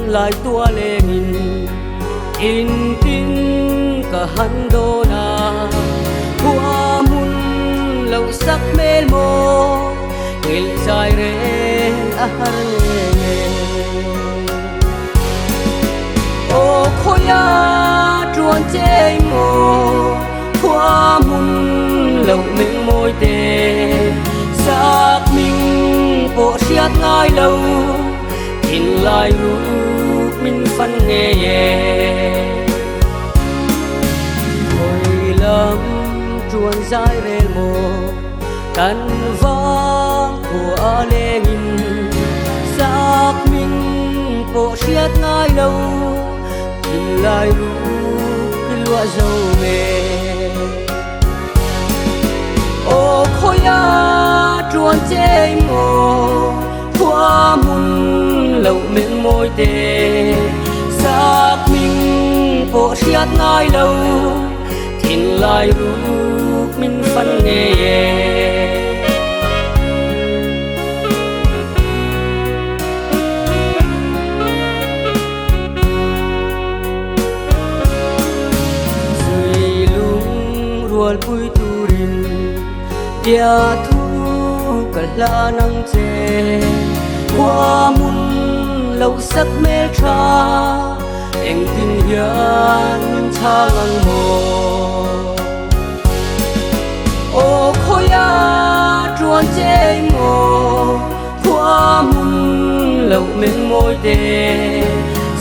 lại tua lệ in tin cả hắn đô na qua mun lâu sắc mê mô ngil dài re ahar nghe ô khoya truan chế mô qua mun lâu mình môi tê sắc mình bộ siết ngay lâu in lại lúc mình phân nghe hồi lắm chuồn dài rê mô căn vang của lê nghìn sắc mình bộ siết ngay lâu in lại lúc lúa dâu mê ô khôi á chuồn chế mô qua mun lâu mình môi tê sắc mình bộ siết ngay lâu tin lại lúc mình phân nghe dưới lung ruột bụi tu rin dia thu cả la nắng chê qua mun lâu sắc mê cha em tin hiền cha ngang mồ ô khôi á truan chế mồ qua mun lâu mình môi tê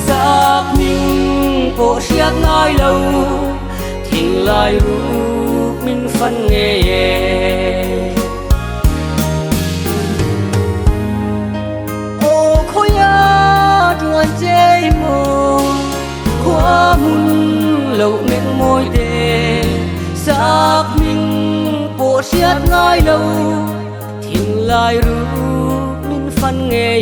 sắc mình bộ siết ngay lâu tin lại lúc mình phân nghe chế mô qua mun lâu mình môi tê sắc mình bộ siết ngay lâu tin lại lúc mình phân nghe